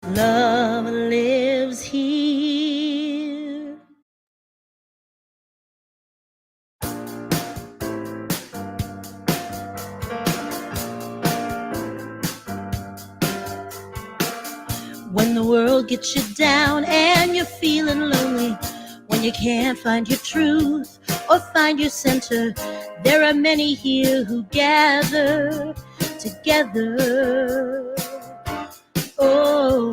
Love lives here. When the world gets you down and you're feeling lonely, when you can't find your truth or find your center, there are many here who gather together. Oh,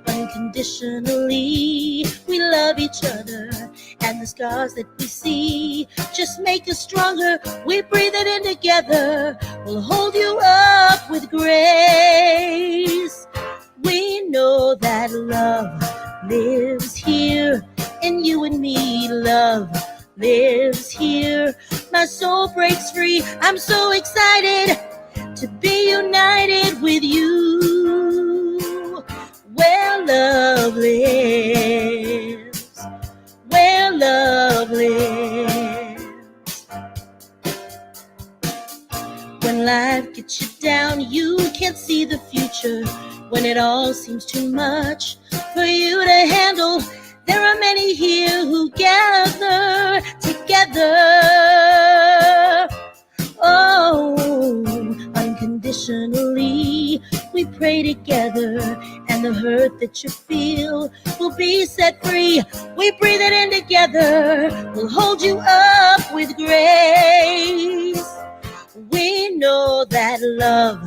unconditionally, we love each other, and the scars that we see just make us stronger. We breathe it in together. We'll hold you up with grace. We know that love lives here in you and me. Love lives here. My soul breaks free. I'm so excited to be united with you. Where love lives, where love lives. When life gets you down, you can't see the future. When it all seems too much for you to handle, there are many here who gather together. Oh, unconditionally, we pray together, and the hurt that you feel will be set free. We breathe it in together. We'll hold you up with grace. We know that love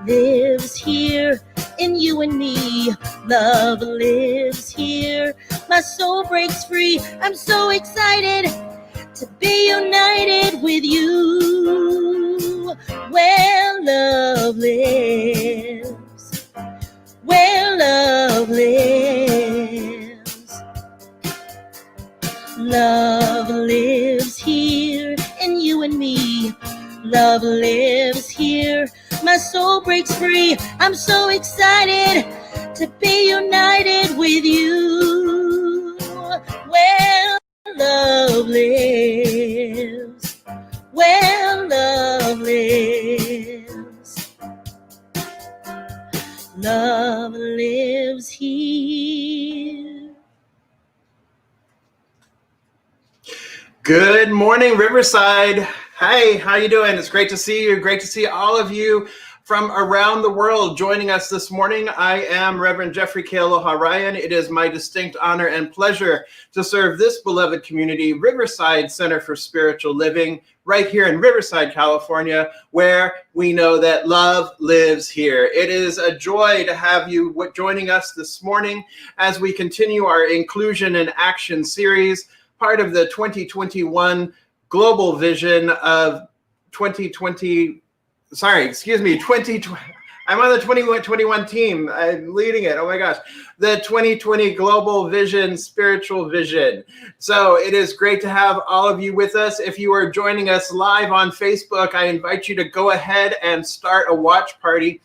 lives here in you and me. Love lives here. My soul breaks free. I'm so excited to be united with you. Where love lives, where love lives. Love lives here in you and me. Love lives here. My soul breaks free. I'm so excited to be united with you. Where love lives, where love lives. Love lives here. Good morning, Riverside. Hi, how you doing? It's great to see you. Great to see all of you from around the world joining us this morning. I am Reverend Jeffrey K. Aloha Ryan. It is my distinct honor and pleasure to serve this beloved community, Riverside Center for Spiritual Living, right here in Riverside, California, where we know that love lives here. It is a joy to have you joining us this morning as we continue our Inclusion in Action series, part of the 2021 global vision of 2020. I'm on the 2021 team. I'm leading it. Oh my gosh. The 2020 Global Vision, Spiritual Vision. So it is great to have all of you with us. If you are joining us live on Facebook, I invite you to go ahead and start a watch party.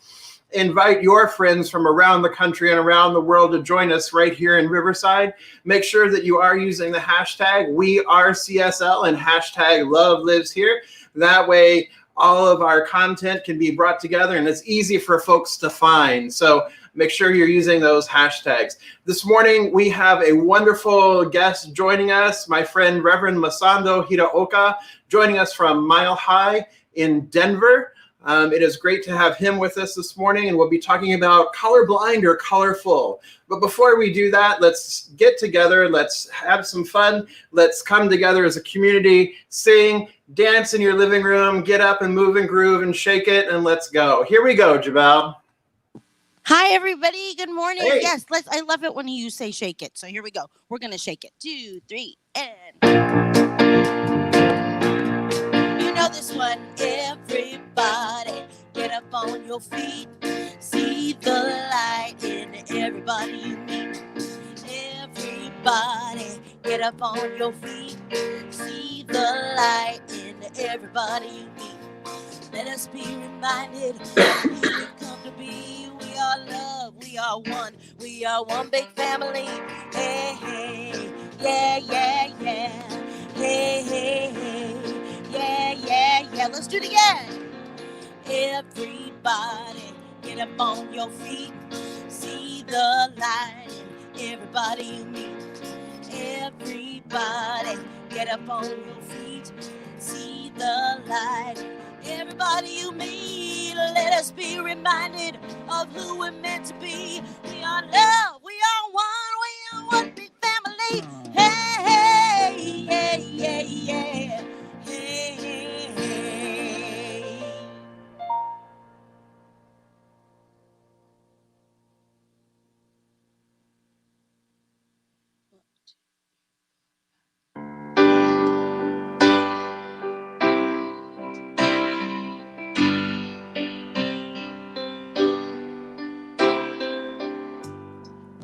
Invite your friends from around the country and around the world to join us right here in Riverside. Make sure that you are using the hashtag #WeAreCSL and hashtag #LoveLivesHere. That way, all of our content can be brought together and it's easy for folks to find. So make sure you're using those hashtags. This morning, we have a wonderful guest joining us, my friend Reverend Masando Hiraoka, joining us from Mile High in Denver. It is great to have him with us this morning, and we'll be talking about colorblind or colorful. But before we do that, let's get together. Let's have some fun. Let's come together as a community, sing, dance in your living room, get up and move and groove and shake it, and let's go. Here we go, Jabal. Hi, everybody. Good morning. Hey. Yes, I love it when you say shake it. So here we go. We're going to shake it. 2, 3, and... You know this one. Everybody, get up on your feet. See the light in everybody you meet. Everybody, get up on your feet. See the light in everybody you meet. Let us be reminded of who we come to be. We are love, we are one. We are one big family. Hey, hey, yeah, yeah, yeah. Hey, hey, hey, yeah, yeah, yeah. Let's do it again. Everybody, get up on your feet. See the light. Everybody you meet, everybody get up on your feet. See the light. Everybody you meet, let us be reminded of who we're meant to be. We are love, we are one big family. Hey, hey, yeah, yeah, yeah. Hey, hey, hey.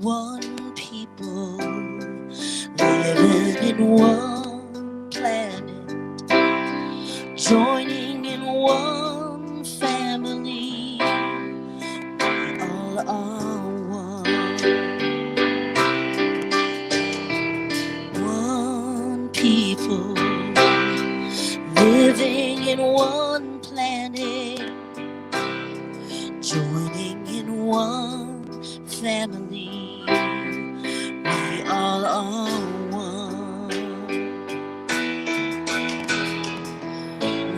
One people living in one planet, joining in one family. We all are one. One people living in one planet, joining in one family. We all are one.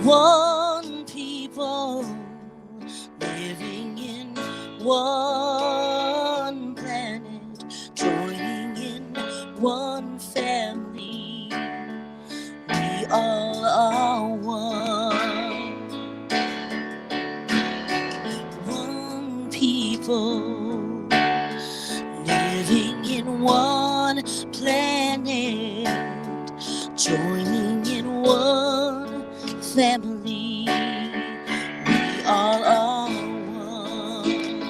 One people living in one planet, joining in one family. We all are one. One people living in one planet, joining in one family. We all are one.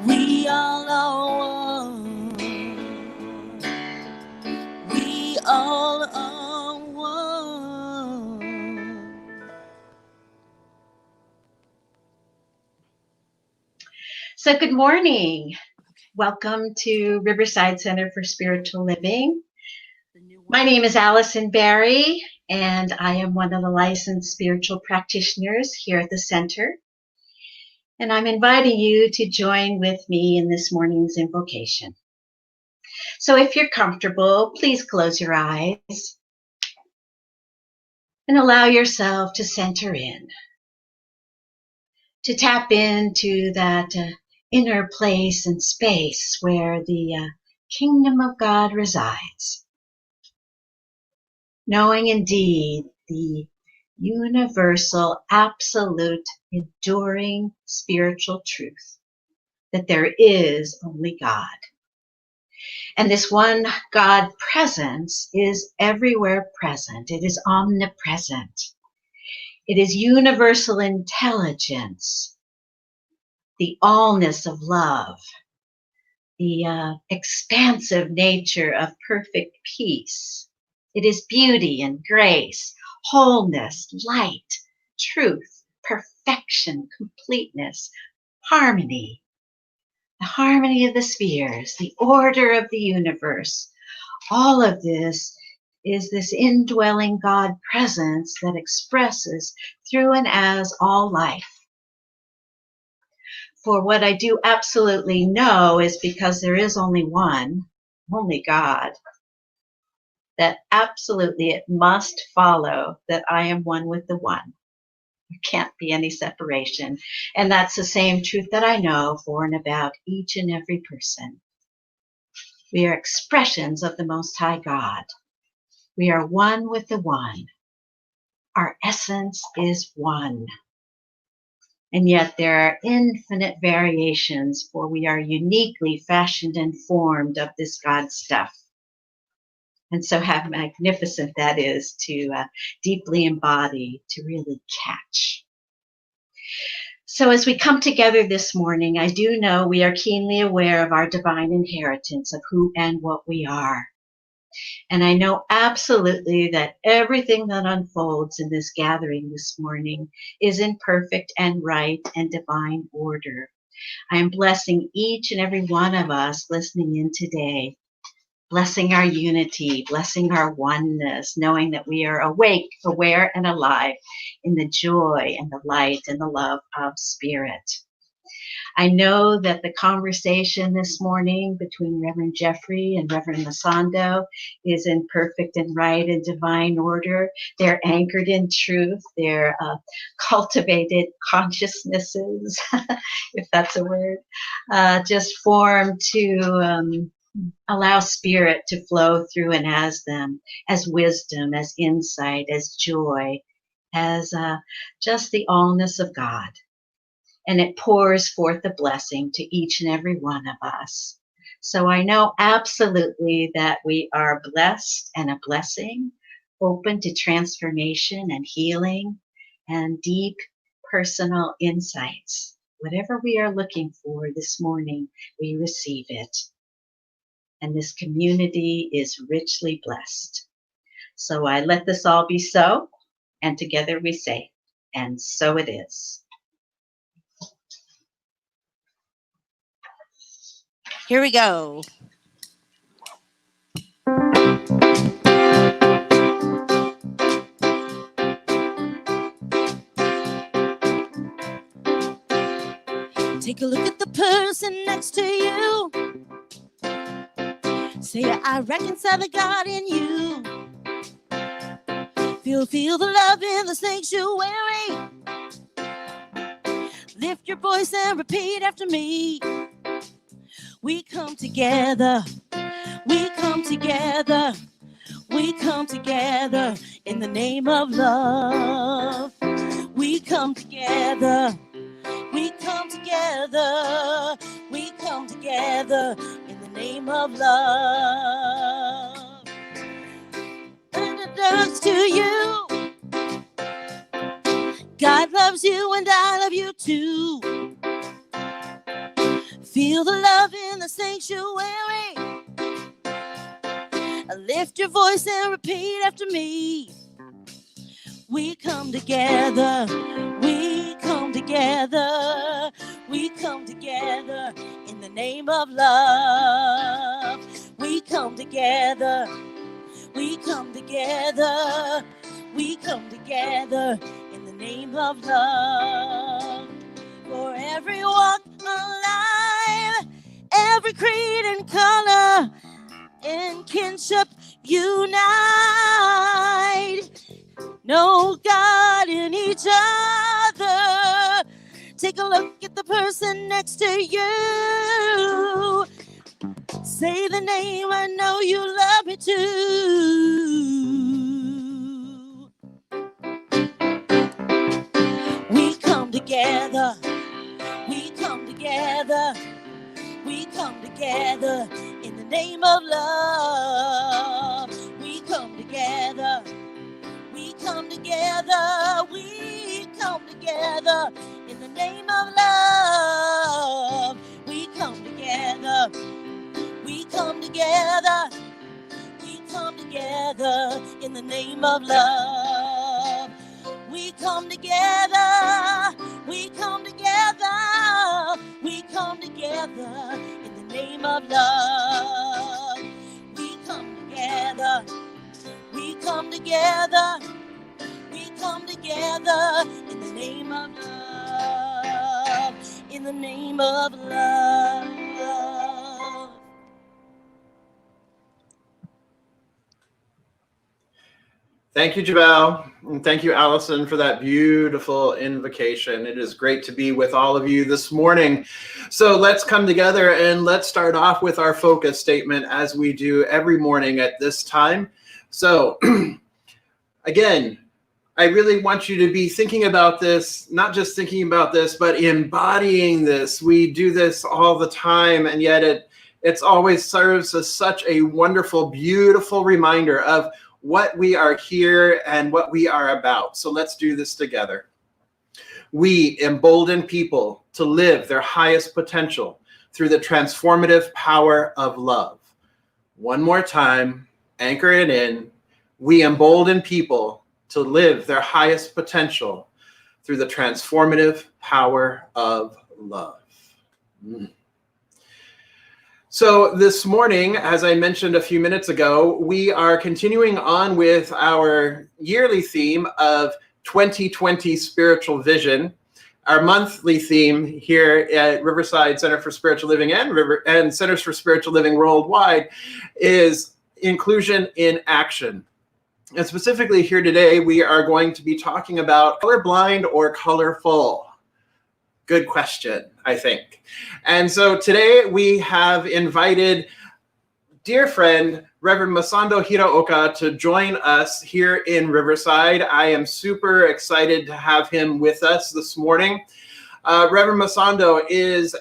We all are one. We all are one. So good morning. Welcome to Riverside Center for Spiritual Living. My name is Allison Barry, and I am one of the licensed spiritual practitioners here at the center. And I'm inviting you to join with me in this morning's invocation. So if you're comfortable, please close your eyes and allow yourself to center in, to tap into that inner place and space where the kingdom of God resides. Knowing indeed the universal, absolute, enduring spiritual truth that there is only God. And this one God presence is everywhere present. It is omnipresent. It is universal intelligence, the allness of love, the expansive nature of perfect peace. It is beauty and grace, wholeness, light, truth, perfection, completeness, harmony, the harmony of the spheres, the order of the universe. All of this is this indwelling God presence that expresses through and as all life. For what I do absolutely know is because there is only one, only God, that absolutely it must follow that I am one with the one. There can't be any separation. And that's the same truth that I know for and about each and every person. We are expressions of the Most High God. We are one with the one. Our essence is one. And yet there are infinite variations, for we are uniquely fashioned and formed of this God stuff. And so how magnificent that is to deeply embody, to really catch. So as we come together this morning, I do know we are keenly aware of our divine inheritance of who and what we are. And I know absolutely that everything that unfolds in this gathering this morning is in perfect and right and divine order. I am blessing each and every one of us listening in today, blessing our unity, blessing our oneness, knowing that we are awake, aware, and alive in the joy and the light and the love of Spirit. I know that the conversation this morning between Reverend Jeffrey and Reverend Masando is in perfect and right and divine order. They're anchored in truth. They're cultivated consciousnesses, if that's a word, just formed to allow spirit to flow through and as them, as wisdom, as insight, as joy, as just the allness of God. And it pours forth a blessing to each and every one of us. So I know absolutely that we are blessed and a blessing, open to transformation and healing and deep personal insights. Whatever we are looking for this morning, we receive it. And this community is richly blessed. So I let this all be so, and together we say, and so it is. Here we go. Take a look at the person next to you. Say, I reconcile the God in you. Feel the love in the sanctuary. Lift your voice and repeat after me. We come together. We come together. We come together in the name of love. We come together. We come together. We come together in the name of love. And it does to you. God loves you and I love you too. Feel the love in the sanctuary. Lift your voice and repeat after me. We come together. We come together. We come together in the name of love. We come together. We come together. We come together in the name of love. For every walk alive, every creed and color, in kinship unite. Know God in each other. Take a look at the person next to you. Say the name, I know you love me too. We come together. We come together. We come together in the name of love. We come together. We come together. We come together in the name of love. We come together. We come together. We come together in the name of love. We come together. We come together. We come together in the name of love. We come together. We come together. We come together in the name of love. In the name of love. Thank you, Jabal, and thank you, Allison, for that beautiful invocation. It is great to be with all of you this morning. So let's come together and let's start off with our focus statement as we do every morning at this time. So again, I really want you to be thinking about this, not just thinking about this, but embodying this. We do this all the time, and yet it's always serves as such a wonderful, beautiful reminder of what we are here and what we are about. So let's do this together. We embolden people to live their highest potential through the transformative power of love. One more time, anchor it in. We embolden people to live their highest potential through the transformative power of love. So this morning, as I mentioned a few minutes ago, we are continuing on with our yearly theme of 2020 spiritual vision. our monthly theme here at Riverside Center for Spiritual Living and Centers for Spiritual Living worldwide is inclusion in action. And specifically here today, we are going to be talking about colorblind or colorful. Good question, I think. And so today we have invited dear friend, Reverend Masando Hiraoka, to join us here in Riverside. I am super excited to have him with us this morning. Reverend Masando is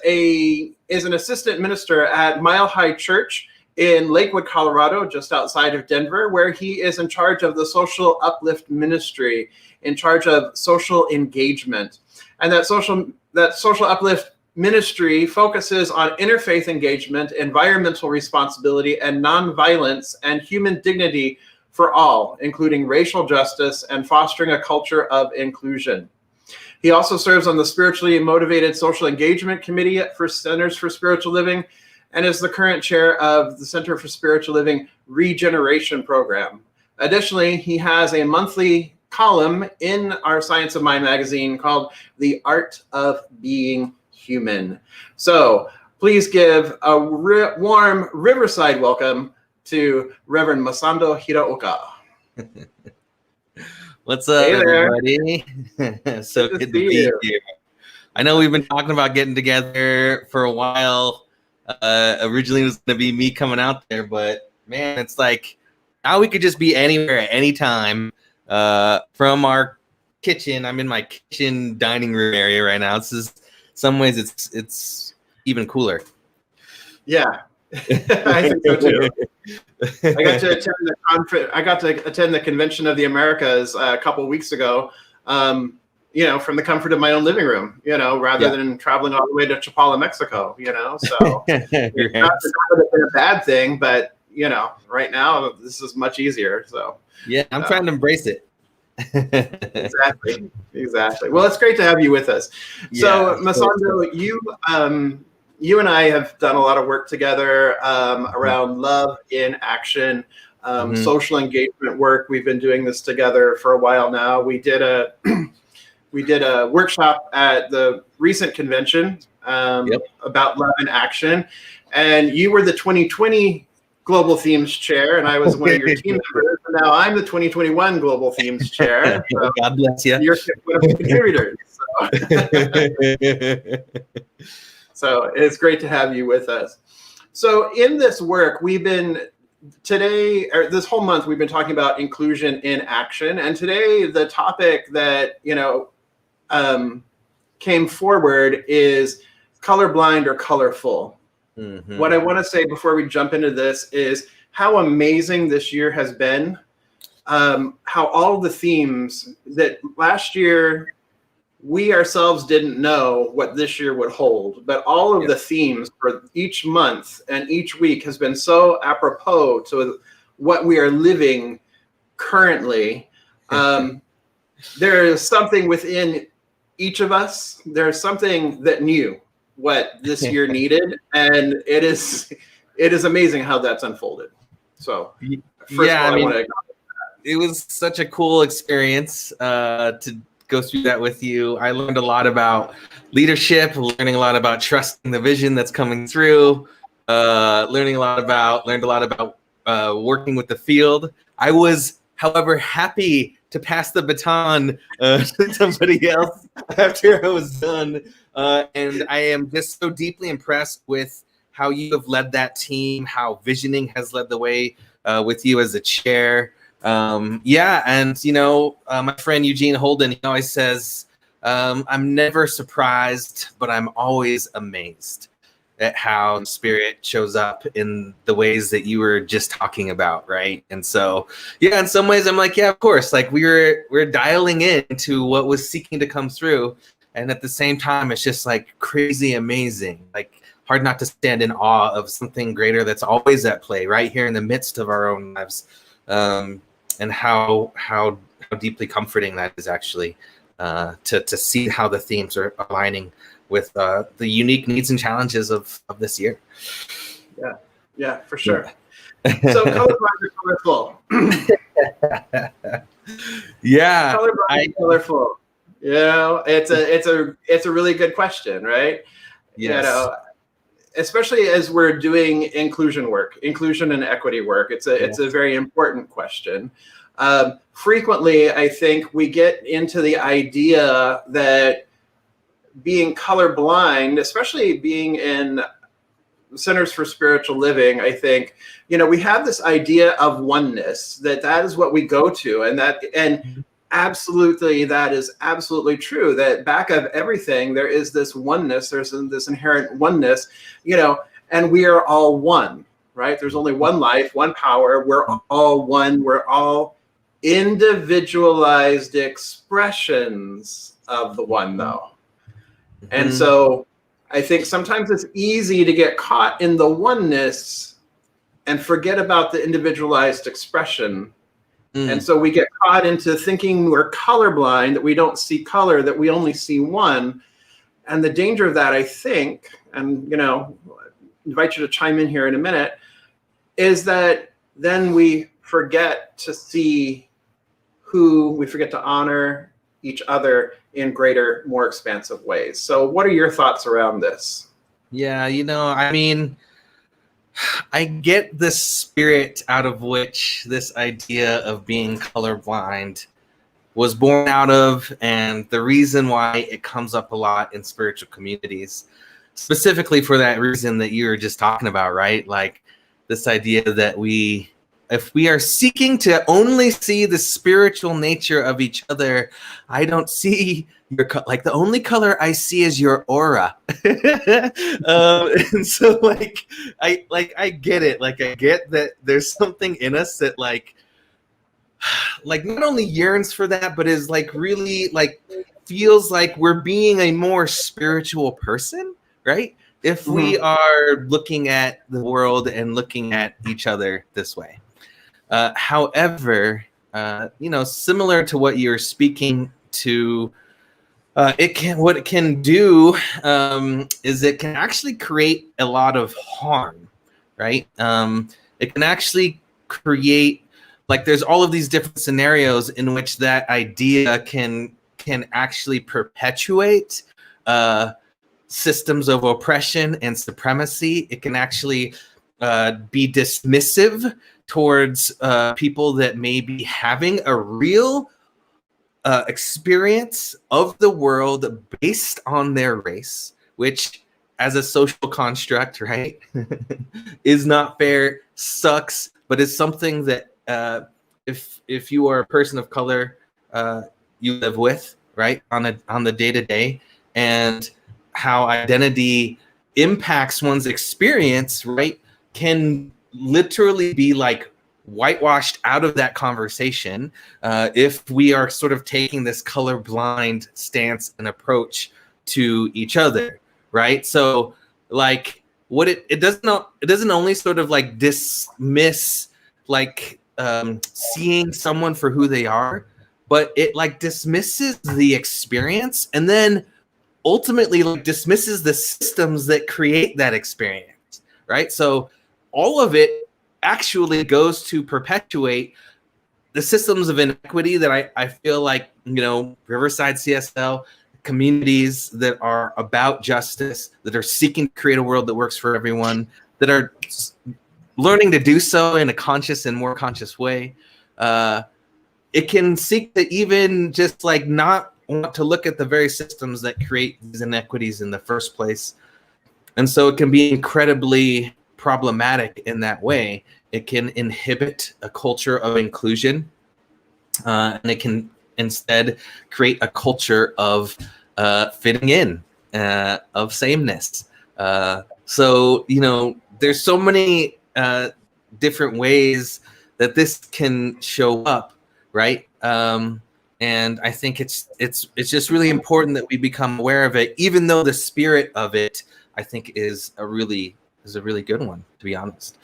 an assistant minister at Mile High Church in Lakewood, Colorado, just outside of Denver, where he is in charge of the Social Uplift Ministry, in charge of social engagement. And that social uplift ministry focuses on interfaith engagement, environmental responsibility, and nonviolence and human dignity for all, including racial justice and fostering a culture of inclusion. He also serves on the Spiritually Motivated Social Engagement Committee for Centers for Spiritual Living and is the current chair of the Center for Spiritual Living Regeneration Program. Additionally, he has a monthly column in our Science of Mind magazine called The Art of Being Human. So please give a warm Riverside welcome to Reverend Masando Hiraoka. What's up, Hey there. everybody? So good to be here. I know we've been talking about getting together for a while. Originally it was going to be me coming out there, but man, it's like now we could just be anywhere at any time from our kitchen. I'm in my kitchen dining room area right now. This is some ways it's even cooler. Yeah, I think so too. I got to attend the conference. I got to attend the Convention of the Americas a couple weeks ago. From the comfort of my own living room. Rather than traveling all the way to Chapala, Mexico. So it's not a bad thing, but right now this is much easier. So yeah, I'm trying to embrace it. Exactly. Well, it's great to have you with us. So, Masando, you and I have done a lot of work together around love in action, social engagement work. We've been doing this together for a while now. We did a workshop at the recent convention about love in action, and you were the 2020 Global Themes Chair, and I was one of your team members. And now I'm the 2021 Global Themes Chair. So God bless you. You're one of the contributors. So it's great to have you with us. So in this work, this whole month, we've been talking about inclusion in action. And today, the topic that, came forward is colorblind or colorful. Mm-hmm. What I want to say before we jump into this is how amazing this year has been. How all the themes that last year we ourselves didn't know what this year would hold, but all of the themes for each month and each week has been so apropos to what we are living currently. There is something within each of us. There's something that knew what this year needed, and it is amazing how that's unfolded. So first of all, I want to acknowledge that. It was such a cool experience to go through that with you. I learned a lot about leadership, learning a lot about trusting the vision that's coming through, learned a lot about working with the field. I was, however, happy to pass the baton to somebody else after I was done. And I am just so deeply impressed with how you have led that team, how visioning has led the way with you as a chair. And my friend Eugene Holden, he always says, I'm never surprised, but I'm always amazed at how spirit shows up in the ways that you were just talking about, right? And so, in some ways I'm like, of course, like we're dialing into what was seeking to come through. And at the same time, it's just like crazy amazing, like hard not to stand in awe of something greater that's always at play right here in the midst of our own lives. And how deeply comforting that is actually to see how the themes are aligning with the unique needs and challenges of this year. Yeah, for sure. So colorblind or colorful? Yeah. Colorblind or colorful? You know, it's a really good question, right? Yes. You know, especially as we're doing inclusion and equity work. It's a very important question. Frequently, I think we get into the idea that being colorblind, especially being in Centers for Spiritual Living, I think, you know, we have this idea of oneness, that is what we go to, and absolutely, that is absolutely true, that back of everything there is this oneness, there's this inherent oneness, you know, and we are all one, right? There's only one life, one power, we're all one, we're all individualized expressions of the one, though. And so I think sometimes it's easy to get caught in the oneness and forget about the individualized expression. And so we get caught into thinking we're colorblind, that we don't see color, that we only see one. And the danger of that, I think, and, you know, invite you to chime in here in a minute, is that then we forget to see we forget to honor each other in greater, more expansive ways. So what are your thoughts around this? Yeah, you know, I mean, I get the spirit out of which this idea of being colorblind was born out of, and the reason why it comes up a lot in spiritual communities, specifically for that reason that you were just talking about, right? Like this idea that if we are seeking to only see the spiritual nature of each other, I don't see like the only color I see is your aura. And so I get it. Like I get that there's something in us that like not only yearns for that, but is like really like feels like we're being a more spiritual person, right? If we are looking at the world and looking at each other this way. However, you know, similar to what you're speaking to, what it can do is it can actually create a lot of harm, right? It can actually create, like, there's all of these different scenarios in which that idea can actually perpetuate systems of oppression and supremacy. It can actually be dismissive towards people that may be having a real experience of the world based on their race, which as a social construct, right, is not fair, sucks, but is something that if you are a person of color, you live with, right, on the day-to-day, and how identity impacts one's experience, right, can literally be like whitewashed out of that conversation if we are sort of taking this colorblind stance and approach to each other, right? So like what it doesn't only sort of like dismiss like seeing someone for who they are, but it like dismisses the experience and then ultimately like dismisses the systems that create that experience, right? So all of it actually goes to perpetuate the systems of inequity that I feel like, you know, Riverside, CSL, communities that are about justice, that are seeking to create a world that works for everyone, that are learning to do so in a conscious and more conscious way. It can seek to even just like not want to look at the very systems that create these inequities in the first place. And so it can be incredibly problematic in that way. It can inhibit a culture of inclusion, and it can instead create a culture of fitting in, of sameness. So, you know, there's so many different ways that this can show up, right? And I think it's just really important that we become aware of it, even though the spirit of it, I think, is a really good one, to be honest.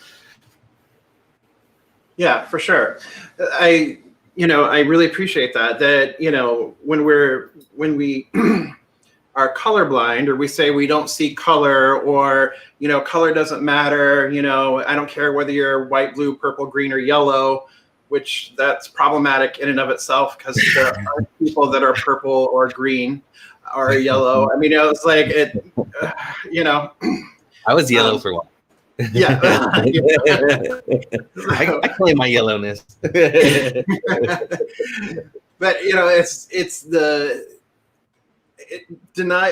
Yeah, for sure. I really appreciate that, you know, when we are colorblind, or we say we don't see color, or, you know, color doesn't matter, you know, I don't care whether you're white, blue, purple, green, or yellow. which that's problematic in and of itself because there are people that are purple or green or yellow. I mean, it's like it, I was yellow for a while. Yeah. I claim my yellowness. But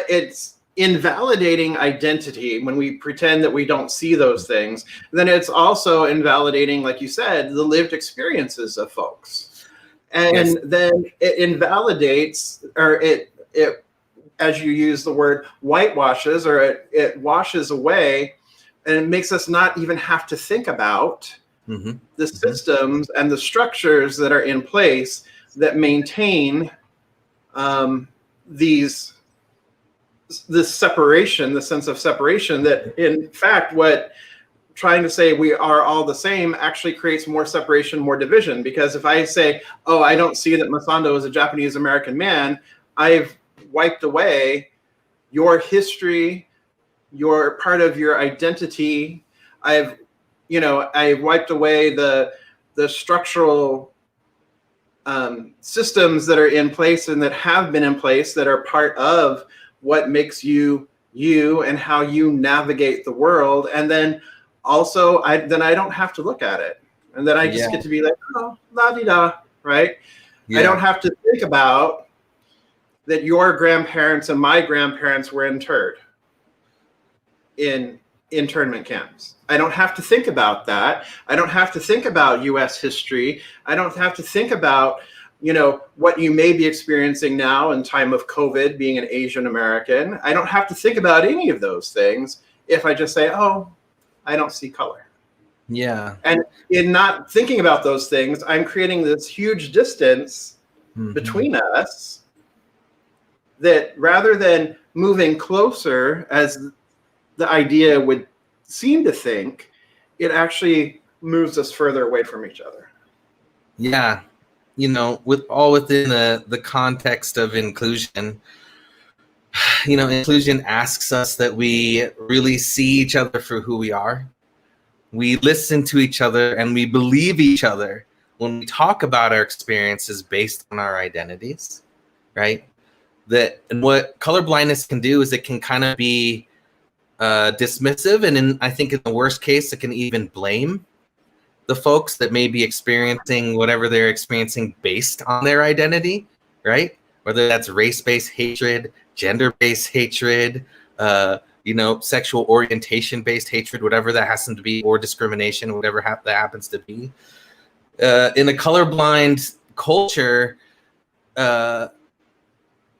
it's invalidating identity when we pretend that we don't see those things. Then it's also invalidating, like you said, the lived experiences of folks. And then it invalidates, or it as you use the word, whitewashes, or it washes away, and it makes us not even have to think about the systems and the structures that are in place that maintain this separation, the sense of separation, that in fact what trying to say we are all the same actually creates more separation, more division. Because if I say, oh, I don't see that Masando is a Japanese American man, I've wiped away your history, your part of your identity. I've wiped away the structural systems that are in place and that have been in place that are part of what makes you you and how you navigate the world. And then also I don't have to look at it, and then I just get to be like, oh, la-di-da, right? I don't have to think about that your grandparents and my grandparents were interred in internment camps. I don't have to think about that. I don't have to think about U.S. history. I don't have to think about, what you may be experiencing now in time of COVID, being an Asian American. I don't have to think about any of those things if I just say, oh, I don't see color. Yeah. And in not thinking about those things, I'm creating this huge distance between us that, rather than moving closer as the idea would seem to think, it actually moves us further away from each other. Yeah. Within the context of inclusion, inclusion asks us that we really see each other for who we are. We listen to each other and we believe each other when we talk about our experiences based on our identities, right? And what colorblindness can do is it can kind of be dismissive, and I think in the worst case, it can even blame the folks that may be experiencing whatever they're experiencing based on their identity, right? Whether that's race-based hatred, gender-based hatred, sexual orientation-based hatred, whatever that has to be, or discrimination, whatever that happens to be. In a colorblind culture,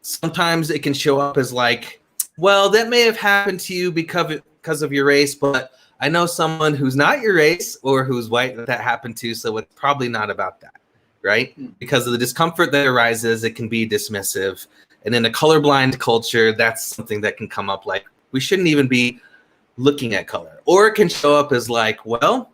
sometimes it can show up as like, well, that may have happened to you because of your race, but I know someone who's not your race or who's white that happened to, so it's probably not about that, right? Because of the discomfort that arises, it can be dismissive. And in a colorblind culture, that's something that can come up like, we shouldn't even be looking at color. Or it can show up as like, well,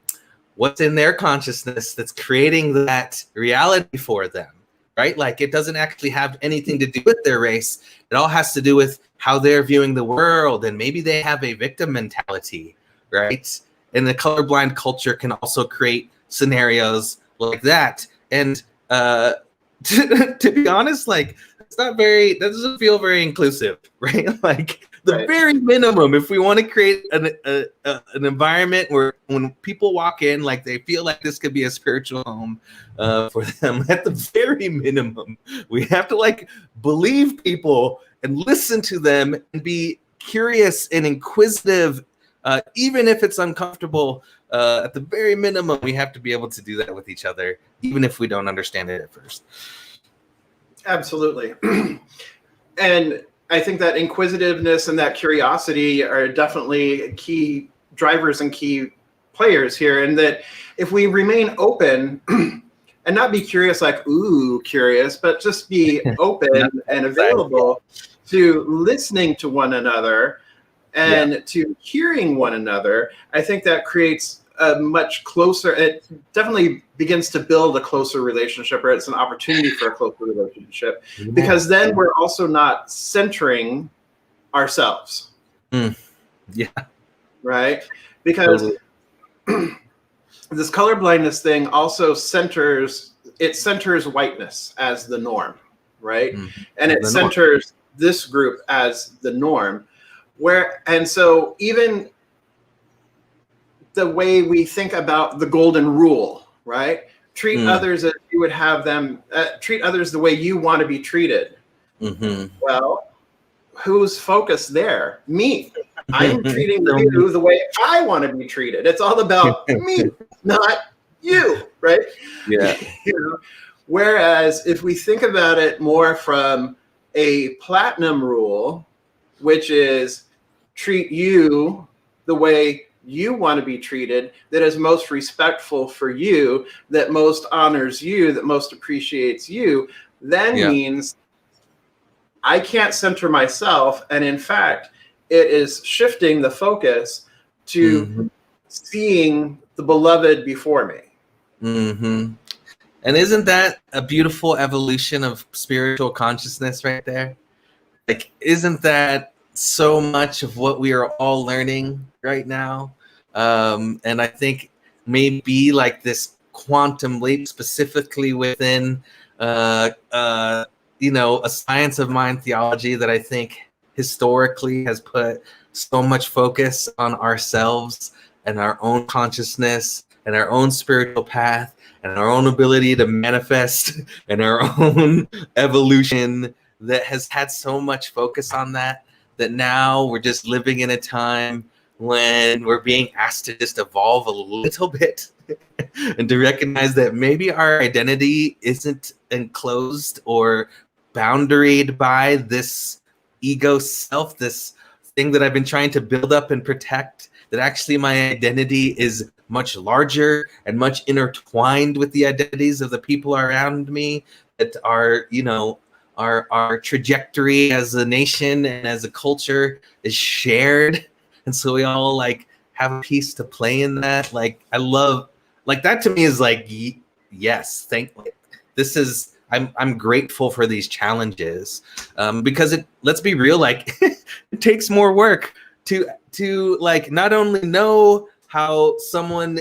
what's in their consciousness that's creating that reality for them, right? Like, it doesn't actually have anything to do with their race. It all has to do with how they're viewing the world, and maybe they have a victim mentality, right? And the colorblind culture can also create scenarios like that. And to be honest, like, that doesn't feel very inclusive, right? Like, the very minimum, if we want to create an environment where when people walk in, like, they feel like this could be a spiritual home for them, at the very minimum, we have to like believe people and listen to them and be curious and inquisitive, even if it's uncomfortable. At the very minimum, we have to be able to do that with each other, even if we don't understand it at first. Absolutely. And I think that inquisitiveness and that curiosity are definitely key drivers and key players here. And that if we remain open and not be curious, like, ooh, curious, but just be open and available to listening to one another and to hearing one another, I think that creates a much closer, it definitely begins to build a closer relationship, or it's an opportunity for a closer relationship, because then we're also not centering ourselves. Yeah. Right? Because this colorblindness thing also centers whiteness as the norm, right? And it centers this group as the norm, and so even the way we think about the golden rule, right? Treat others as you would have them, treat others the way you want to be treated. Well, who's focused there? Me. I'm treating you the way I want to be treated. It's all about me, not you, right? Yeah. Whereas if we think about it more from a platinum rule, which is treat you the way you want to be treated, that is most respectful for you, that most honors you, that most appreciates you, then means I can't center myself. And in fact, it is shifting the focus to seeing the beloved before me. And isn't that a beautiful evolution of spiritual consciousness right there? Like, isn't that so much of what we are all learning right now? And I think maybe like this quantum leap specifically within a science of mind theology that I think historically has put so much focus on ourselves and our own consciousness and our own spiritual path and our own ability to manifest and our own evolution, that has had so much focus on that now we're just living in a time when we're being asked to just evolve a little bit and to recognize that maybe our identity isn't enclosed or boundaried by this ego self, this thing that I've been trying to build up and protect, that actually my identity is much larger and much intertwined with the identities of the people around me, that are, our trajectory as a nation and as a culture is shared. And so we all like have a piece to play in that. Like, I love, like, that to me is like, yes, I'm grateful for these challenges, because let's be real, like it takes more work to like not only know how someone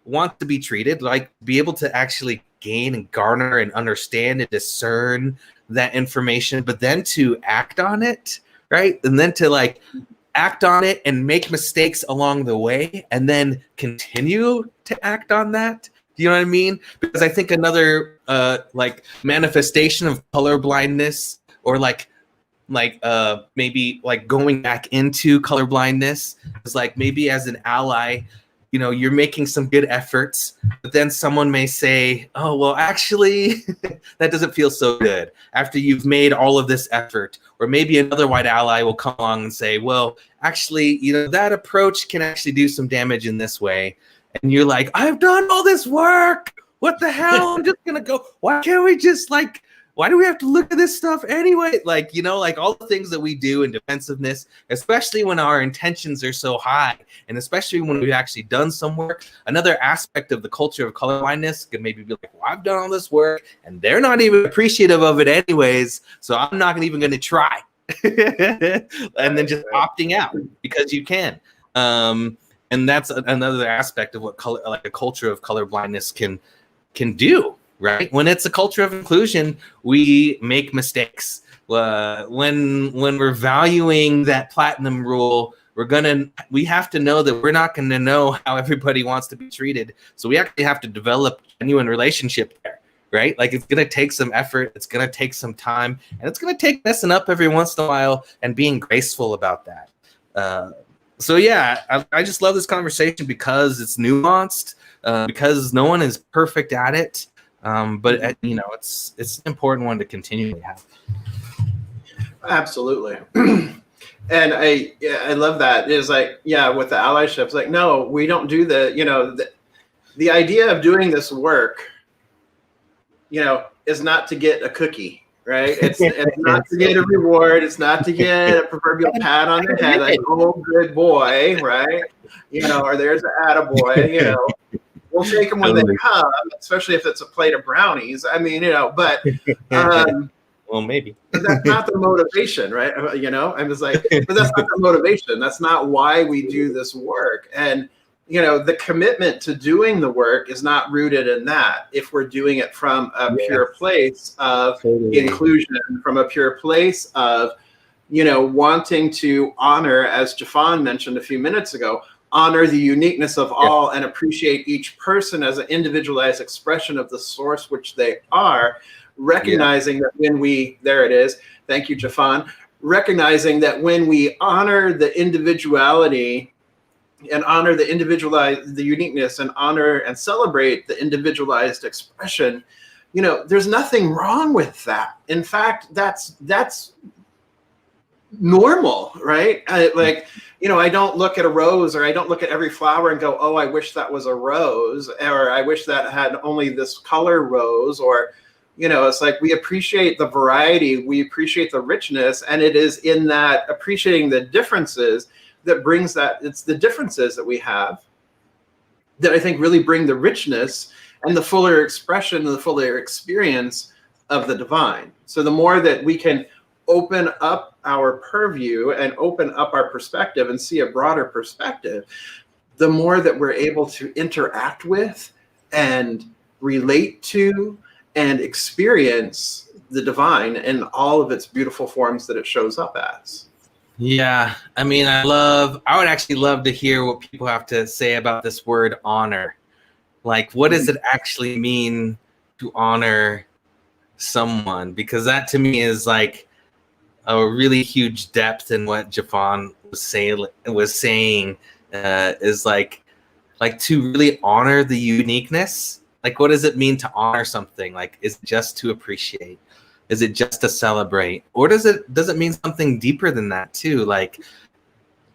wants to be treated, like be able to actually gain and garner and understand and discern that information, but then to act on it, right? And then to like act on it and make mistakes along the way and then continue to act on that. Do you know what I mean? Because I think another like manifestation of colorblindness, or maybe like going back into colorblindness, is like maybe as an ally, you're making some good efforts, but then someone may say, oh, well, actually, that doesn't feel so good after you've made all of this effort. Or maybe another white ally will come along and say, well, actually, that approach can actually do some damage in this way. And you're like, I've done all this work. What the hell? I'm just going to go. Why can't we just why do we have to look at this stuff anyway? Like, like all the things that we do in defensiveness, especially when our intentions are so high, and especially when we've actually done some work. Another aspect of the culture of colorblindness could maybe be like, well, I've done all this work and they're not even appreciative of it anyways, so I'm not even going to try. And then just opting out because you can. And that's another aspect of what a culture of colorblindness can do. Right? When it's a culture of inclusion, we make mistakes. When we're valuing that platinum rule, we have to know that we're not going to know how everybody wants to be treated. So we actually have to develop a genuine relationship there, right? Like, it's going to take some effort. It's going to take some time, and it's going to take messing up every once in a while and being graceful about that. So yeah, I just love this conversation because it's nuanced, because no one is perfect at it. But it's an important one to continually have. Absolutely. And I love that. It's like, yeah, with the allyship, it's like, no, we don't do the idea of doing this work, is not to get a cookie, right? It's not to get a reward. It's not to get a proverbial pat on the head, like, oh, good boy, right? Or there's an attaboy, We'll take them when they come, especially if it's a plate of brownies. I mean, but well, maybe. But that's not the motivation, right? I was like, but that's not the motivation. That's not why we do this work. And the commitment to doing the work is not rooted in that. If we're doing it from a pure place of inclusion, from a pure place of, wanting to honor, as Jafan mentioned a few minutes ago, honor the uniqueness of all and appreciate each person as an individualized expression of the source which they are, recognizing that when we, there it is, thank you, Jafan, recognizing that when we honor the individuality and honor the individualized, the uniqueness, and honor and celebrate the individualized expression, there's nothing wrong with that. In fact, that's normal, right? I don't look at a rose, or I don't look at every flower and go, oh, I wish that was a rose, or I wish that had only this color rose, or, it's like we appreciate the variety, we appreciate the richness, and it is in that appreciating the differences that brings that, it's the differences that we have that I think really bring the richness and the fuller expression and the fuller experience of the divine. So the more that we can open up our purview and open up our perspective and see a broader perspective, the more that we're able to interact with and relate to and experience the divine in all of its beautiful forms that it shows up as. Yeah, I mean, I would actually love to hear what people have to say about this word honor. Like, what does it actually mean to honor someone? Because that to me is like a really huge depth in what Jafan was saying is like to really honor the uniqueness. Like, what does it mean to honor something? Like, is it just to appreciate? Is it just to celebrate? Or does it mean something deeper than that too? Like,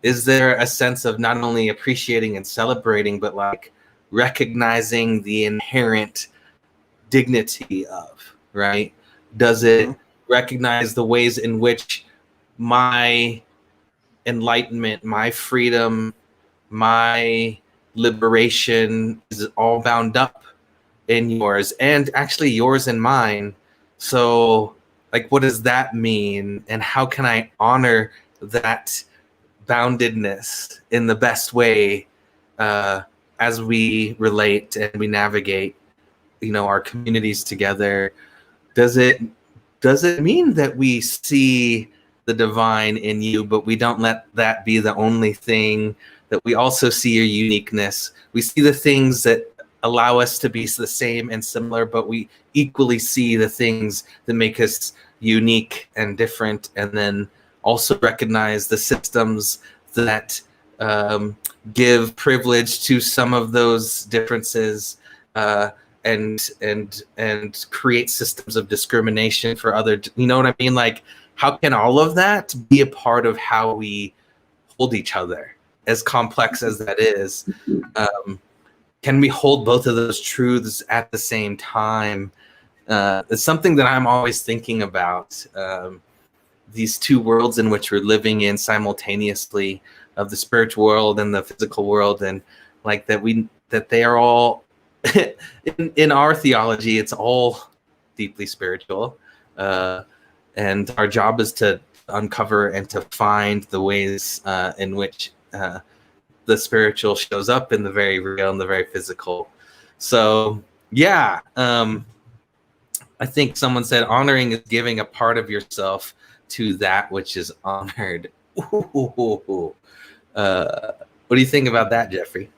is there a sense of not only appreciating and celebrating, but like recognizing the inherent dignity of, right? Does it recognize the ways in which my enlightenment, my freedom, my liberation is all bound up in yours, and actually yours and mine? So, like, what does that mean? And how can I honor that boundedness in the best way as we relate and we navigate, our communities together? Does it mean that we see the divine in you, but we don't let that be the only thing, that we also see your uniqueness? We see the things that allow us to be the same and similar, but we equally see the things that make us unique and different, and then also recognize the systems that give privilege to some of those differences, and create systems of discrimination for other, you know what I mean? Like, how can all of that be a part of how we hold each other, as complex as that is? Can we hold both of those truths at the same time? It's something that I'm always thinking about, these two worlds in which we're living in simultaneously, of the spiritual world and the physical world, and like that they are all in our theology, it's all deeply spiritual, and our job is to uncover and to find the ways in which the spiritual shows up in the very real and the very physical. So yeah, I think someone said honoring is giving a part of yourself to that which is honored. What do you think about that, Jeffrey?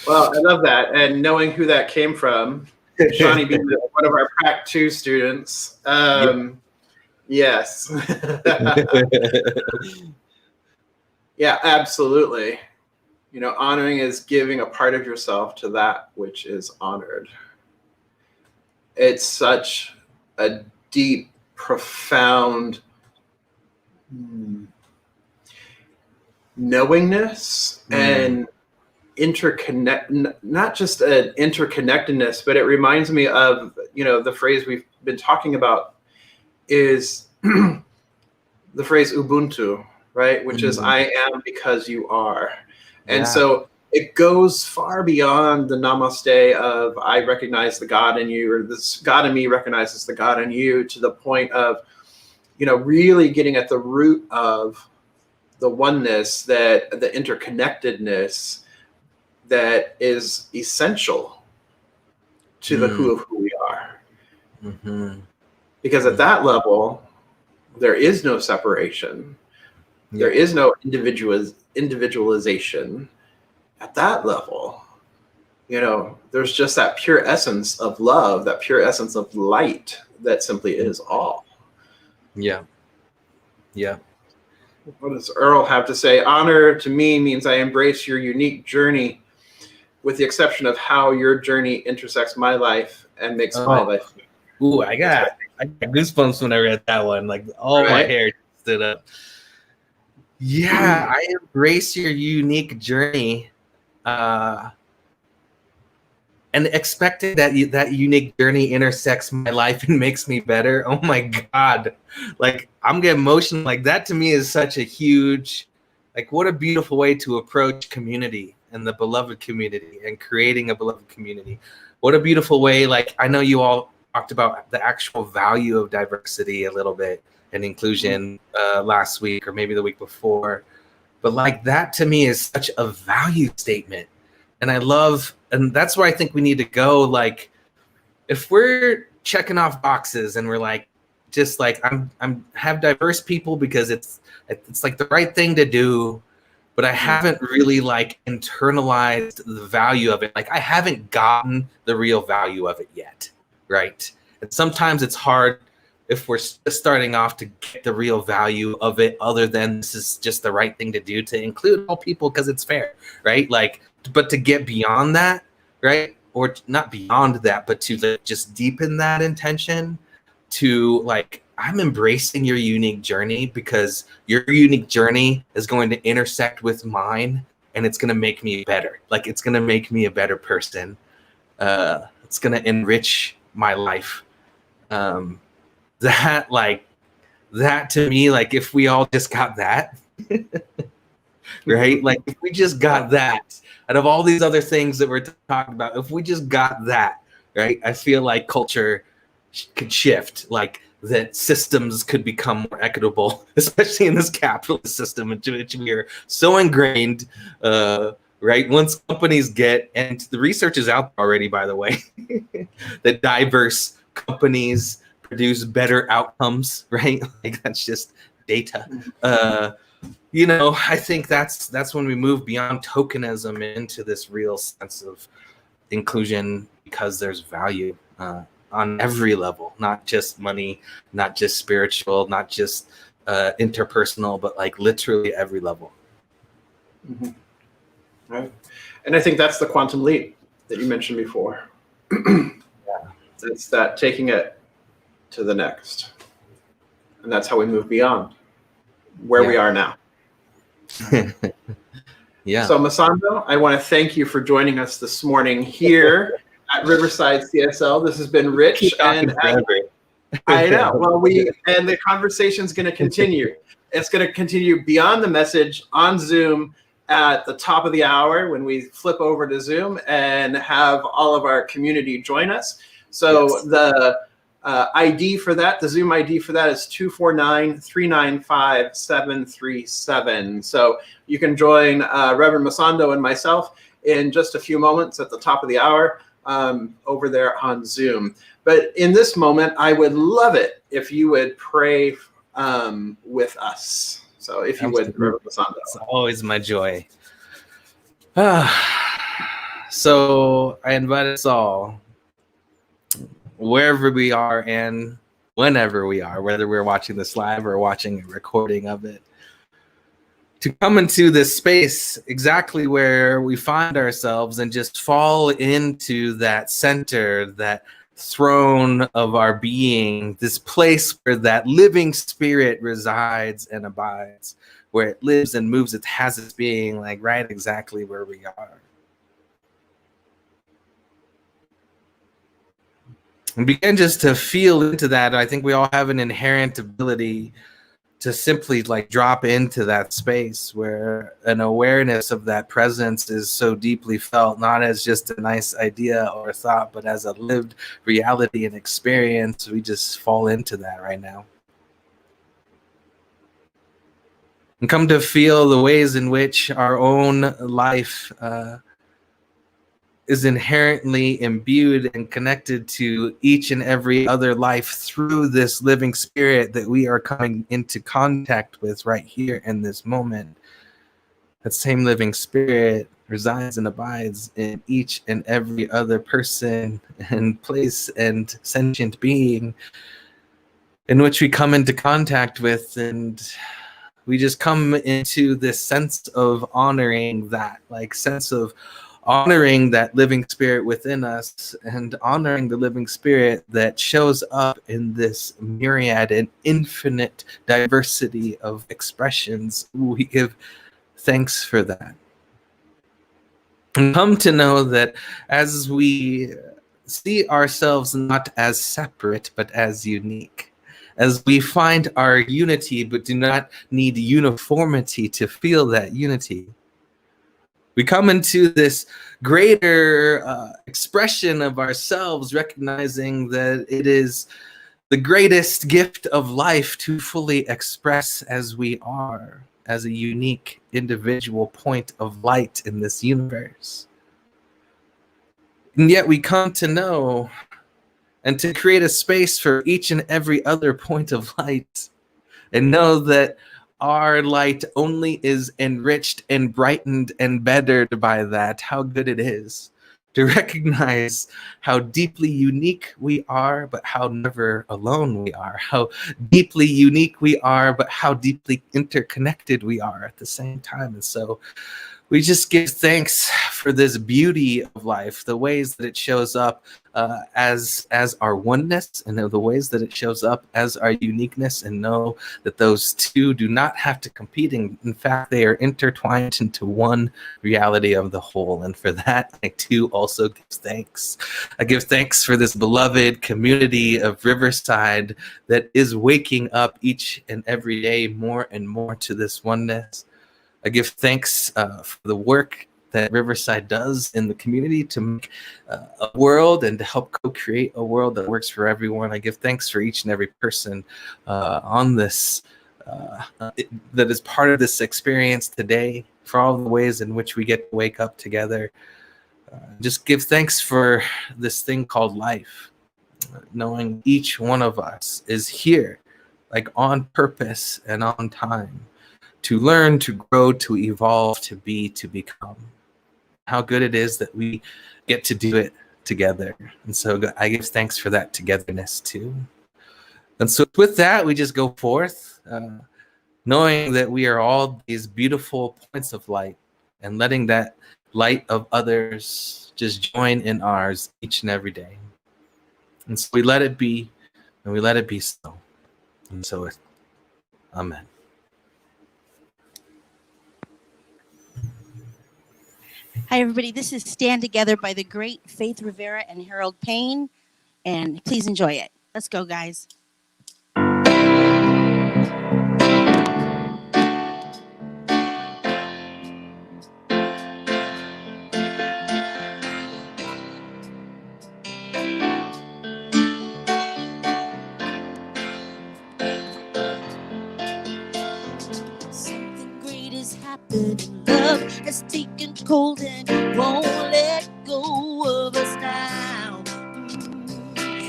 Well, I love that, and knowing who that came from, Shawnee being one of our Prac 2 students. Yes. Yeah, absolutely. Honoring is giving a part of yourself to that which is honored. It's such a deep, profound knowingness and not just an interconnectedness, but it reminds me of, the phrase we've been talking about is the phrase Ubuntu, right? Which is, I am because you are. And so it goes far beyond the namaste of I recognize the God in you, or this God in me recognizes the God in you, to the point of, really getting at the root of the oneness, that the interconnectedness that is essential to the who of who we are. Mm-hmm. Because at that level, there is no separation. There is no individualization. At that level, there's just that pure essence of love, that pure essence of light that simply is all. Yeah. Yeah. What does Earl have to say? Honor to me means I embrace your unique journey, with the exception of how your journey intersects my life and makes my life. Ooh, I got goosebumps when I read that one. Like all my hair stood up. Yeah, I embrace your unique journey, and expecting that that unique journey intersects my life and makes me better. Oh my God. Like I'm getting emotional. Like that to me is such a huge, like what a beautiful way to approach community and the beloved community and creating a beloved community. What a beautiful way. Like I know you all talked about the actual value of diversity a little bit and inclusion last week or maybe the week before. But like that to me is such a value statement. And I love, and that's where I think we need to go. Like, if we're checking off boxes and we're like, just like I'm have diverse people because it's like the right thing to do, but I haven't really like internalized the value of it. Like I haven't gotten the real value of it yet, right? And sometimes it's hard if we're starting off to get the real value of it, other than this is just the right thing to do to include all people because it's fair, right? Like, but to get beyond that, right? Or not beyond that, but to like just deepen that intention to like, I'm embracing your unique journey because your unique journey is going to intersect with mine and it's going to make me better. Like it's going to make me a better person. It's going to enrich my life. That to me, like if we all just got that, right? Like if we just got that out of all these other things that we're talking about, if we just got that, right? I feel like culture could shift, like that systems could become more equitable, especially in this capitalist system into which we are so ingrained, right? Once companies get, and the research is out already, by the way, that diverse companies produce better outcomes, right? Like that's just data. I think that's when we move beyond tokenism into this real sense of inclusion because there's value on every level, not just money, not just spiritual, not just interpersonal, but like literally every level. Mm-hmm. Right. And I think that's the quantum leap that you mentioned before. It's that taking it to the next. And that's how we move beyond where we are now. Yeah. So Masando, I want to thank you for joining us this morning here at Riverside CSL. This has been rich, and I know. Well, and the conversation's going to continue. It's going to continue beyond the message on Zoom at the top of the hour when we flip over to Zoom and have all of our community join us. So the ID for that, the Zoom ID for that is 249-395-737. So you can join Reverend Masando and myself in just a few moments at the top of the hour over there on Zoom. But in this moment, I would love it if you would pray with us. So if you would, Reverend Masando. It's always my joy. So I invite us all, wherever we are and whenever we are, whether we're watching this live or watching a recording of it, to come into this space exactly where we find ourselves and just fall into that center, that throne of our being, this place where that living spirit resides and abides, where it lives and moves, it has its being, like right exactly where we are. And begin just to feel into that. I think we all have an inherent ability to simply like drop into that space where an awareness of that presence is so deeply felt, not as just a nice idea or a thought, but as a lived reality and experience. We just fall into that right now. And come to feel the ways in which our own life is inherently imbued and connected to each and every other life through this living spirit that we are coming into contact with right here in this moment. That same living spirit resides and abides in each and every other person and place and sentient being in which we come into contact with, and we just come into this sense of honoring that, like sense of honoring that living spirit within us and honoring the living spirit that shows up in this myriad and infinite diversity of expressions. We give thanks for that. And come to know that as we see ourselves not as separate, but as unique, as we find our unity, but do not need uniformity to feel that unity, we come into this greater expression of ourselves, recognizing that it is the greatest gift of life to fully express as we are, as a unique individual point of light in this universe. And yet we come to know and to create a space for each and every other point of light, and know that our light only is enriched and brightened and bettered by that. How good it is to recognize how deeply unique we are, but how never alone we are. How deeply unique we are, but how deeply interconnected we are at the same time. And so we just give thanks for this beauty of life, the ways that it shows up as our oneness, and the ways that it shows up as our uniqueness, and know that those two do not have to compete. In fact, they are intertwined into one reality of the whole. And for that, I too also give thanks. I give thanks for this beloved community of Riverside that is waking up each and every day more and more to this oneness. I give thanks for the work that Riverside does in the community to make a world and to help co-create a world that works for everyone. I give thanks for each and every person on this that is part of this experience today, for all the ways in which we get to wake up together. Just give thanks for this thing called life, knowing each one of us is here, like on purpose and on time, to learn, to grow, to evolve, to be, to become. How good it is that we get to do it together. And so I give thanks for that togetherness too. And so with that, we just go forth, knowing that we are all these beautiful points of light, and letting that light of others just join in ours each and every day. And so we let it be, and we let it be so. And so, amen. Hi, everybody. This is Stand Together by the great Faith Rivera and Harold Payne, and please enjoy it. Let's go, guys. Something great is happening. Love has taken hold and won't let go of us now.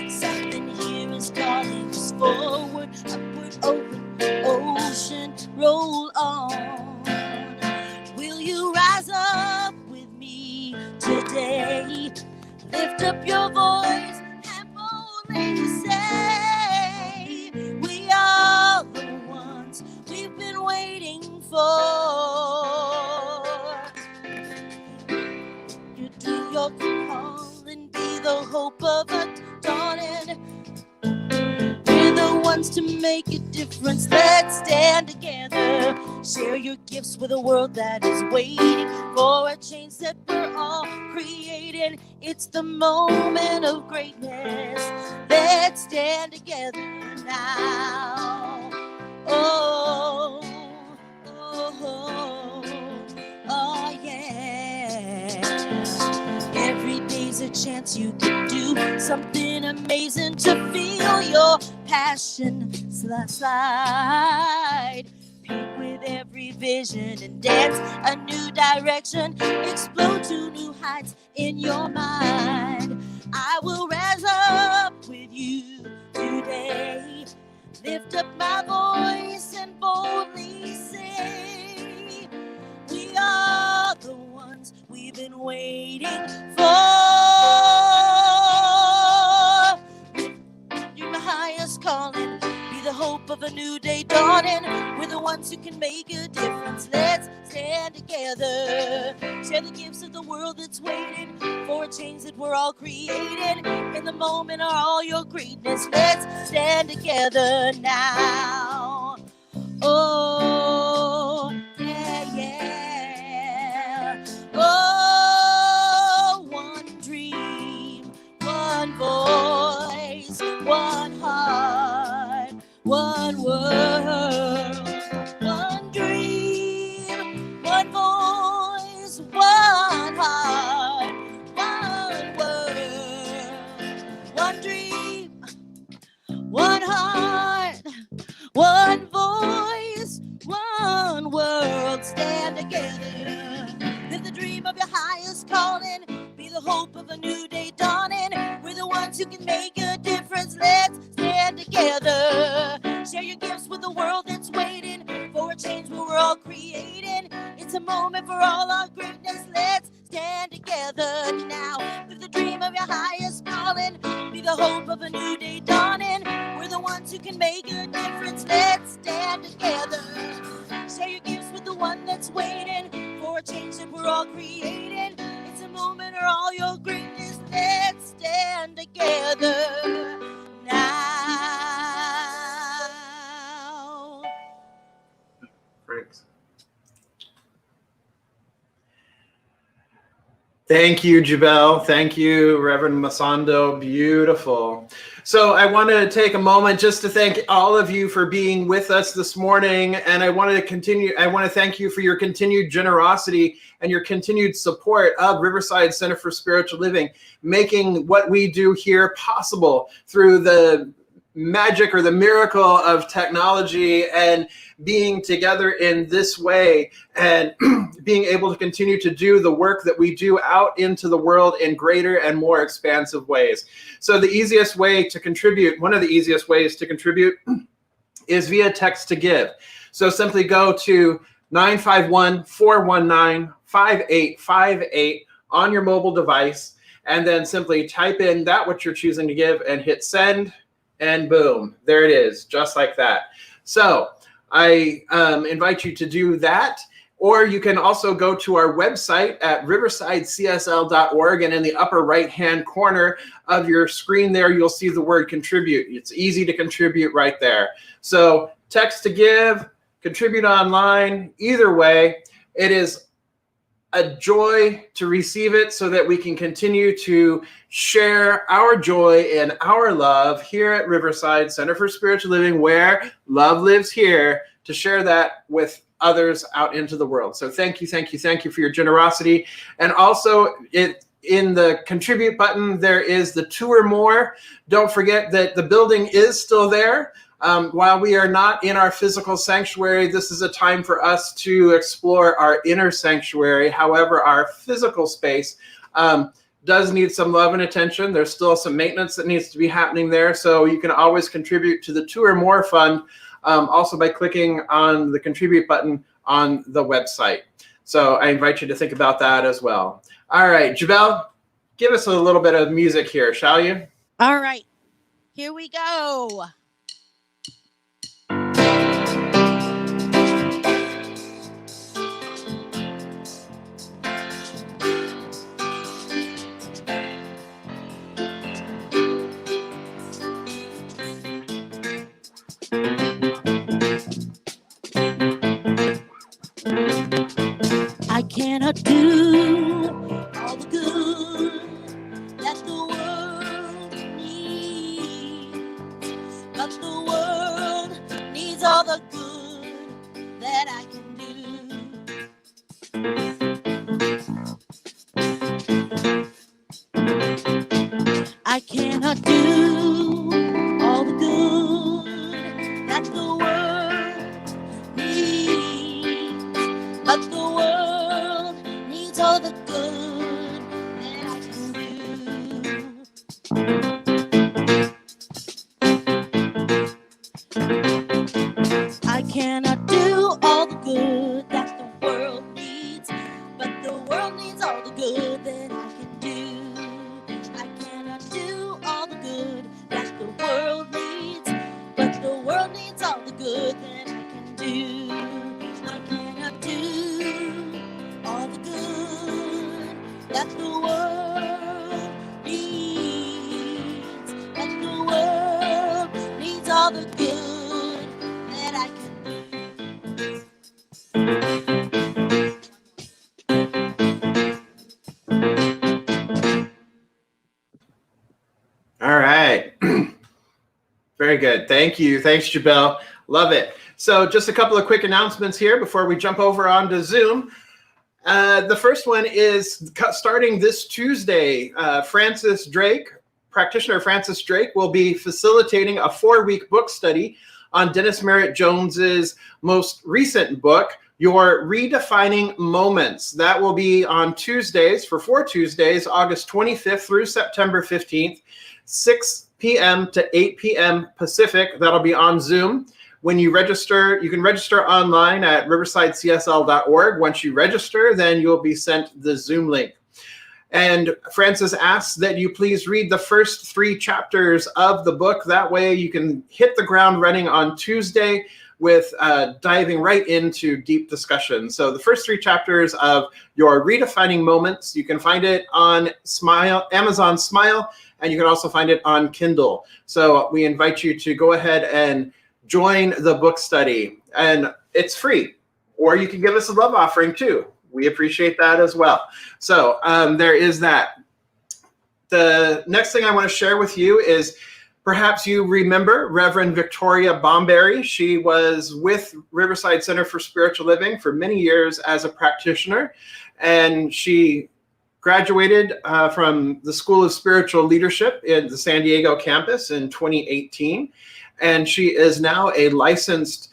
Something here is calling us forward, upward, open ocean, roll on. Will you rise up with me today? Lift up your voice and boldly say, we are the ones we've been waiting for. You do your call and be the hope of a dawning. We're the ones to make a difference. Let's stand together. Share your gifts with a world that is waiting for a change that we're all creating. It's the moment of greatness. Let's stand together now. Oh, oh, oh, oh, yeah. Every day's a chance you can do something amazing to feel your passion slide. Peak with every vision. vision and dance a new direction. Explode to new heights in your mind. I will rise up with you today. Lift up my voice and boldly say, we are the ones we've been waiting for. You're my highest calling, be the hope of a new day dawning. We're the ones who can make a difference. Let's stand together. Share the gifts of the world that's waiting for a change that we're all creating. In the moment are all your greatness. Let's stand together now. Oh, yeah, yeah. Oh, one dream, one voice, one heart, one world. One dream, one voice, one heart, one world. One dream, one heart, one voice, one world. Stand together. Live the dream of your highest calling. Be the hope of a new day dawning. We're the ones who can make a difference. Let's stand together. Share your gifts with the world that's waiting for a change where we're all creating. It's a moment for all our greatness. Let's stand together now. Live the dream of your highest calling. Be the hope of a new day dawning. We're the ones who can make a difference. Let's stand together. Share your gifts with the one that's waiting for a change that we're all creating. It's a moment for all your greatness. Let's stand together now. Franks. Thank you, Jabel. Thank you, Reverend Masando. Beautiful. So I want to take a moment just to thank all of you for being with us this morning. And I want to thank you for your continued generosity and your continued support of Riverside Center for Spiritual Living, making what we do here possible through the magic or the miracle of technology and being together in this way and being able to continue to do the work that we do out into the world in greater and more expansive ways. So the easiest way to contribute, one of the easiest ways to contribute is via text to give. So simply go to 951-419-5858 on your mobile device and then simply type in that what you're choosing to give and hit send. And boom, there it is, just like that. So I invite you to do that. Or you can also go to our website at riversidecsl.org. And in the upper right-hand corner of your screen there, you'll see the word contribute. It's easy to contribute right there. So text to give, contribute online, either way, it is a joy to receive it so that we can continue to share our joy and our love here at Riverside Center for Spiritual Living, where love lives here, to share that with others out into the world. So thank you for your generosity. And also in the contribute button, there is the tour more. Don't forget that the building is still there. While we are not in our physical sanctuary, this is a time for us to explore our inner sanctuary. However, our physical space does need some love and attention. There's still some maintenance that needs to be happening there. So you can always contribute to the Tour More Fund, also by clicking on the contribute button on the website. So I invite you to think about that as well. All right, Jabel, give us a little bit of music here, shall you? All right, here we go. I cannot do all the good that the world needs, cannot do all the good that the world needs, but the world needs all the good that I can do. I cannot do all the good that the world needs, but the world needs all the good that I can do. I cannot do all the good that the world needs, but the world needs all the good that I can do. All right. Very good. Thank you. Thanks, Jabel. Love it. So just a couple of quick announcements here before we jump over onto Zoom. The first one is starting this Tuesday, practitioner Francis Drake will be facilitating a 4-week book study on Dennis Merritt Jones's most recent book, Your Redefining Moments. That will be on Tuesdays for 4 Tuesdays, August 25th through September 15th, 6 p.m. to 8 p.m. Pacific. That'll be on Zoom. When you register, you can register online at riversidecsl.org. Once you register, then you'll be sent the Zoom link. And Francis asks that you please read the first 3 chapters of the book. That way you can hit the ground running on Tuesday with diving right into deep discussion. So the first 3 chapters of Your Redefining Moments, you can find it on Amazon Smile, and you can also find it on Kindle. So we invite you to go ahead and join the book study, and it's free, or you can give us a love offering too. We appreciate that as well. So there is that. The next thing I want to share with you is perhaps you remember Reverend Victoria Bomberry. She was with Riverside Center for Spiritual Living for many years as a practitioner, and she graduated from the School of Spiritual Leadership in the San Diego campus in 2018. And she is now a licensed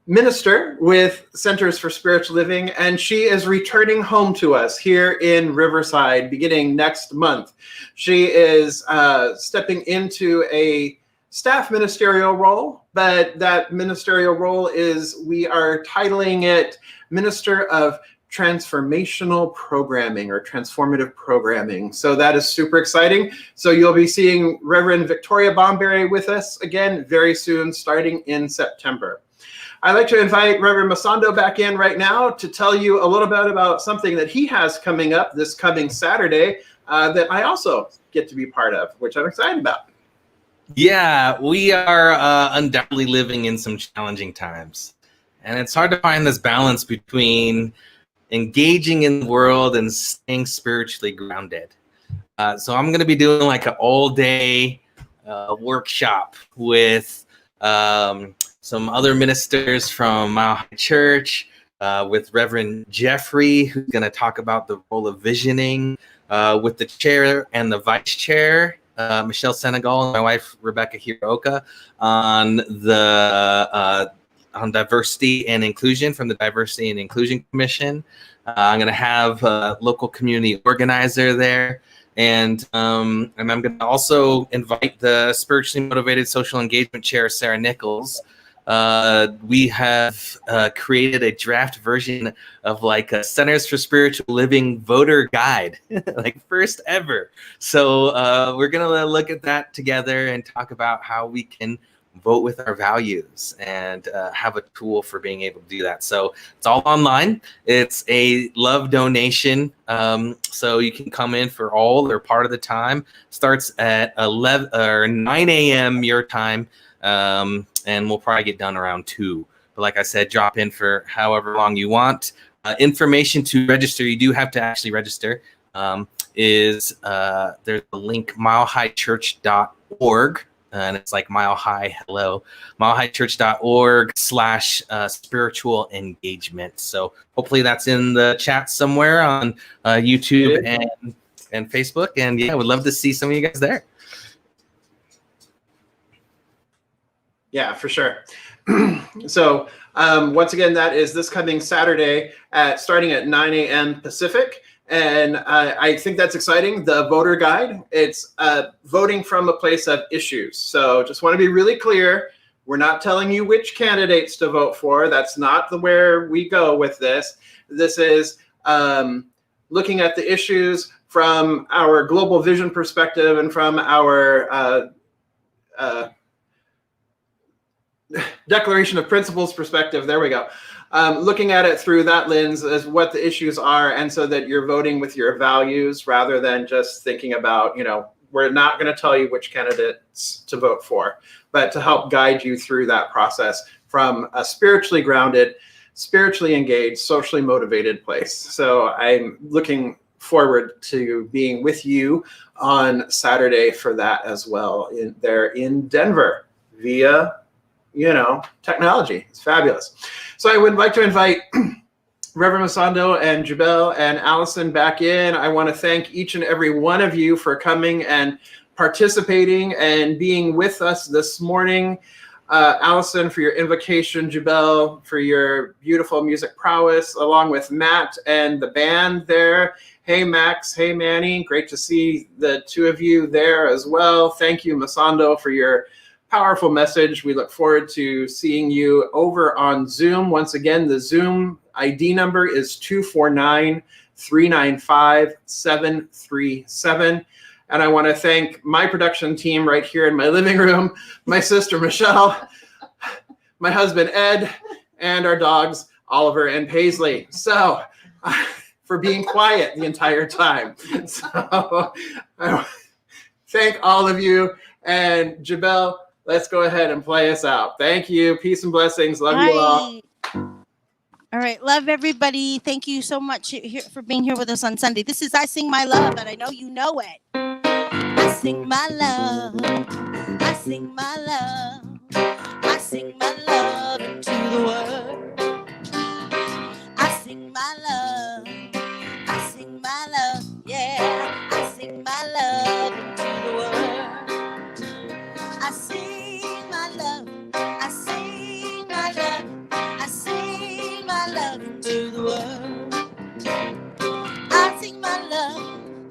minister with Centers for Spiritual Living, and she is returning home to us here in Riverside beginning next month. She is stepping into a staff ministerial role, but that ministerial role is, we are titling it Minister of Transformational Programming or Transformative Programming. So that is super exciting. So you'll be seeing Reverend Victoria Bomberry with us again very soon, starting in September. I'd like to invite Reverend Masando back in right now to tell you a little bit about something that he has coming up this coming Saturday that I also get to be part of, which I'm excited about. Yeah, we are undoubtedly living in some challenging times. And it's hard to find this balance between engaging in the world and staying spiritually grounded. So I'm going to be doing like an all-day workshop with some other ministers from Mile High Church, with Reverend Jeffrey, who's going to talk about the role of visioning, with the chair and the vice chair, Michelle Senegal, and my wife, Rebecca Hiraoka, on diversity and inclusion from the Diversity and Inclusion Commission. I'm going to have a local community organizer there. And I'm going to also invite the spiritually motivated social engagement chair, Sarah Nichols. We have created a draft version of like a Centers for Spiritual Living voter guide, like first ever. So we're going to look at that together and talk about how we can vote with our values and have a tool for being able to do that. So it's all online. It's a love donation. So you can come in for all or part of the time. Starts at 11 or 9 a.m. your time. And we'll probably get done around 2. But like I said, drop in for however long you want. Information to register, you do have to actually register, there's a link, milehighchurch.org. And it's like Mile High, hello, milehighchurch.org/spiritual engagement. So hopefully that's in the chat somewhere on YouTube and Facebook. And yeah, I would love to see some of you guys there. Yeah, for sure. So once again, that is this coming Saturday starting at 9 a.m. Pacific. And I think that's exciting. The voter guide, it's voting from a place of issues. So just want to be really clear. We're not telling you which candidates to vote for. That's not where we go with this. This is looking at the issues from our global vision perspective and from our Declaration of Principles perspective. There we go. Looking at it through that lens as what the issues are, and so that you're voting with your values rather than just thinking about, we're not going to tell you which candidates to vote for, but to help guide you through that process from a spiritually grounded, spiritually engaged, socially motivated place. So I'm looking forward to being with you on Saturday for that as well, there in Denver via technology. It's fabulous. So I would like to invite Reverend Masando and Jubel and Allison back in. I want to thank each and every one of you for coming and participating and being with us this morning. Allison, for your invocation, Jubel, for your beautiful music prowess, along with Matt and the band there. Hey, Max. Hey, Manny. Great to see the two of you there as well. Thank you, Masando, for your powerful message. We look forward to seeing you over on Zoom. Once again, the Zoom ID number is 249-395-737. And I want to thank my production team right here in my living room, my sister Michelle, my husband Ed, and our dogs Oliver and Paisley. So for being quiet the entire time. So I thank all of you. And Jabel, let's go ahead and play us out. Thank you. Peace and blessings. Love you all. All right. Love everybody. Thank you so much for being here with us on Sunday. This is I Sing My Love, and I know you know it. I sing my love. I sing my love. I sing my love into the world. I sing my love. I sing my love. Yeah. I sing my love into the world. I sing my love. I sing my love. I sing my love into the world. I sing my love.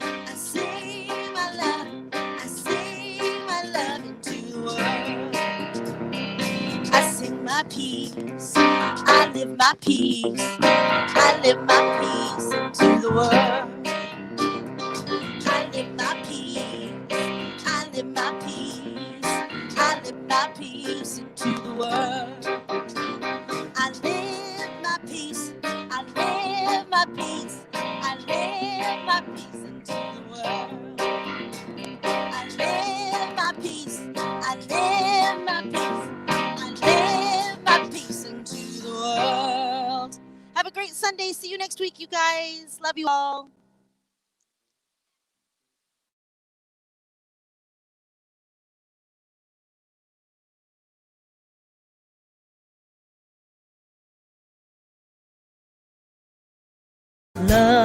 I sing my love. I sing my love into the world. I sing my peace. I live my peace. I live my peace into the world. I live my peace. I live my peace. I live my peace into the world. I live my peace. I live my peace. I live my peace into the world. I live my peace. I live my peace. I live my peace into the world. Have a great Sunday. See you next week, you guys. Love you all. Love.